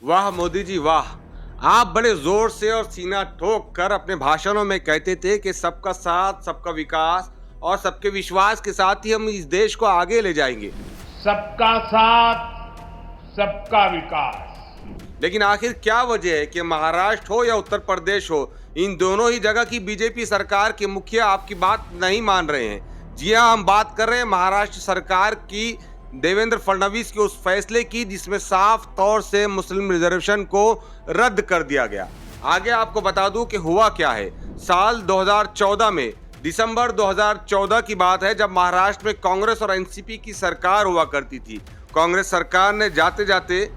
वाह मोदी जी वाह। आप बड़े जोर से और सीना ठोक कर अपने भाषणों में कहते थे कि सबका साथ, सबका विकास और सबके विश्वास के साथ ही हम इस देश को आगे ले जाएंगे। सबका साथ, सबका विकास। लेकिन आखिर क्या वजह है कि महाराष्ट्र हो या उत्तर प्रदेश हो, इन दोनों ही जगह की बीजेपी सरकार के मुखिया आपकी बात नहीं मान रहे हैं। जी हाँ, हम बात कर रहे हैं महाराष्ट्र सरकार की, देवेंद्र फडणवीस के उस फैसले की जिसमें साफ तौर से मुस्लिम रिजर्वेशन को रद्द कर दिया गया। आगे आपको बता दूं कि हुआ क्या है। साल 2014 में, दिसंबर 2014 की बात है, जब महाराष्ट्र में कांग्रेस और एनसीपी की सरकार हुआ करती थी। कांग्रेस सरकार ने जाते जाते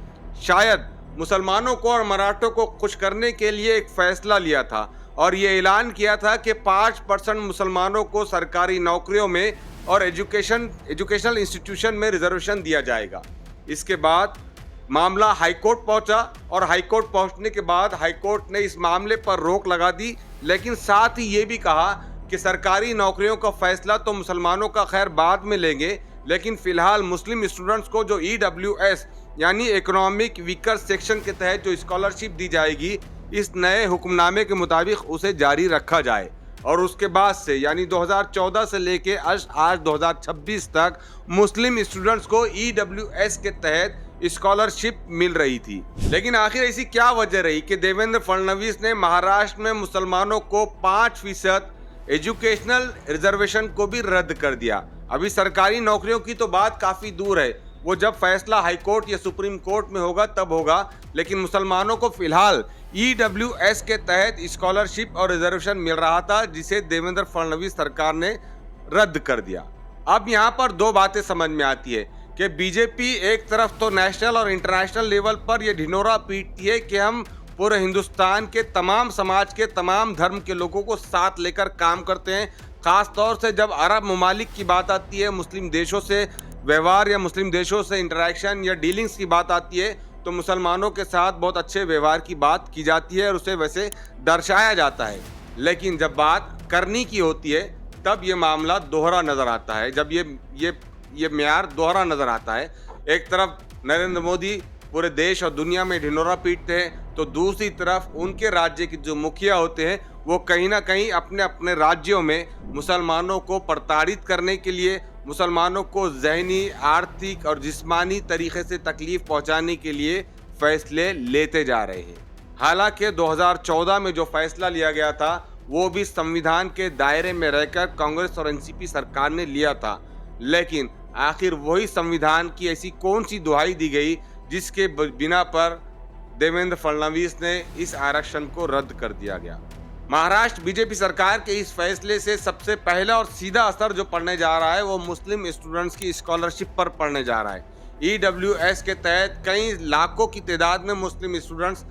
शायद मुसलमानों को और मराठों को खुश करने के लिए एक फैसला लिया था और ये ऐलान किया था कि 5% मुसलमानों को सरकारी नौकरियों में और एजुकेशनल इंस्टीट्यूशन में रिजर्वेशन दिया जाएगा। इसके बाद मामला हाईकोर्ट पहुंचा और हाईकोर्ट पहुंचने के बाद हाईकोर्ट ने इस मामले पर रोक लगा दी, लेकिन साथ ही ये भी कहा कि सरकारी नौकरियों का फैसला तो मुसलमानों का खैर बाद में लेंगे, लेकिन फिलहाल मुस्लिम स्टूडेंट्स को जो EWS यानी इकोनॉमिक वीकर सेक्शन के तहत जो स्कॉलरशिप दी जाएगी, इस नए हुक्मनामे के मुताबिक उसे जारी रखा जाए। और उसके बाद से यानी 2014 से लेके आज 2026 तक मुस्लिम स्टूडेंट्स को EWS के तहत स्कॉलरशिप मिल रही थी। लेकिन आखिर ऐसी क्या वजह रही कि देवेंद्र फडणवीस ने महाराष्ट्र में मुसलमानों को 5% एजुकेशनल रिजर्वेशन को भी रद्द कर दिया। अभी सरकारी नौकरियों की तो बात काफी दूर है, वो जब फैसला हाईकोर्ट या सुप्रीम कोर्ट में होगा तब होगा, लेकिन मुसलमानों को फिलहाल EWS के तहत स्कॉलरशिप और रिजर्वेशन मिल रहा था, जिसे देवेंद्र फडणवीस सरकार ने रद्द कर दिया। अब यहाँ पर दो बातें समझ में आती है कि बीजेपी एक तरफ तो नेशनल और इंटरनेशनल लेवल पर यह ढिंढोरा पीटती है कि हम पूरे हिंदुस्तान के तमाम समाज के तमाम धर्म के लोगों को साथ लेकर काम करते हैं। खास तौर से जब अरब ममालिक की बात आती है, मुस्लिम देशों से व्यवहार या मुस्लिम देशों से इंटरेक्शन या डीलिंग्स की बात आती है, तो मुसलमानों के साथ बहुत अच्छे व्यवहार की बात की जाती है और उसे वैसे दर्शाया जाता है। लेकिन जब बात करनी की होती है तब ये मामला दोहरा नजर आता है, जब ये म्यार दोहरा नजर आता है। एक तरफ नरेंद्र मोदी पूरे देश और दुनिया में ढिंढोरा पीटते हैं, तो दूसरी तरफ उनके राज्य के जो मुखिया होते हैं वो कहीं ना कहीं अपने अपने राज्यों में मुसलमानों को प्रताड़ित करने के लिए, मुसलमानों को जहनी, आर्थिक और जिस्मानी तरीके से तकलीफ पहुंचाने के लिए फैसले लेते जा रहे हैं। हालांकि 2014 में जो फैसला लिया गया था वो भी संविधान के दायरे में रहकर कांग्रेस और एनसीपी सरकार ने लिया था, लेकिन आखिर वही संविधान की ऐसी कौन सी दुहाई दी गई जिसके बिना पर देवेंद्र फडणवीस ने इस आरक्षण को रद्द कर दिया गया। महाराष्ट्र बीजेपी सरकार के इस फैसले से सबसे पहला और सीधा असर जो पड़ने जा रहा है वो मुस्लिम स्टूडेंट्स की स्कॉलरशिप पर पड़ने जा रहा है। EWS के तहत कई लाखों की तादाद में मुस्लिम स्टूडेंट्स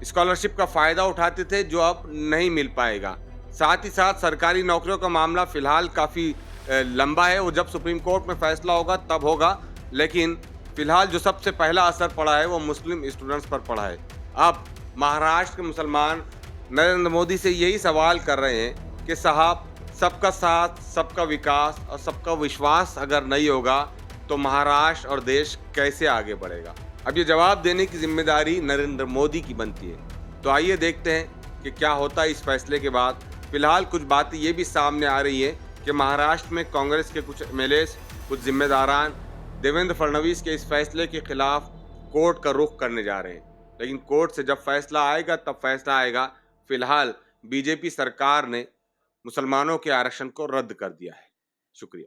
स्कॉलरशिप का फायदा उठाते थे, जो अब नहीं मिल पाएगा। साथ ही साथ सरकारी नौकरियों का मामला फिलहाल काफ़ी लंबा है, वो जब सुप्रीम कोर्ट में फैसला होगा तब होगा, लेकिन फिलहाल जो सबसे पहला असर पड़ा है वो मुस्लिम स्टूडेंट्स पर पड़ा है। अब महाराष्ट्र के मुसलमान नरेंद्र मोदी से यही सवाल कर रहे हैं कि साहब, सबका साथ, सबका विकास और सबका विश्वास अगर नहीं होगा तो महाराष्ट्र और देश कैसे आगे बढ़ेगा। अब ये जवाब देने की जिम्मेदारी नरेंद्र मोदी की बनती है। तो आइए देखते हैं कि क्या होता है इस फैसले के बाद। फिलहाल कुछ बातें ये भी सामने आ रही है कि महाराष्ट्र में कांग्रेस के कुछ MLAs, कुछ जिम्मेदारान देवेंद्र फडणवीस के इस फैसले के खिलाफ कोर्ट का रुख करने जा रहे हैं, लेकिन कोर्ट से जब फैसला आएगा तब फैसला आएगा। फिलहाल बीजेपी सरकार ने मुसलमानों के आरक्षण को रद्द कर दिया है। शुक्रिया।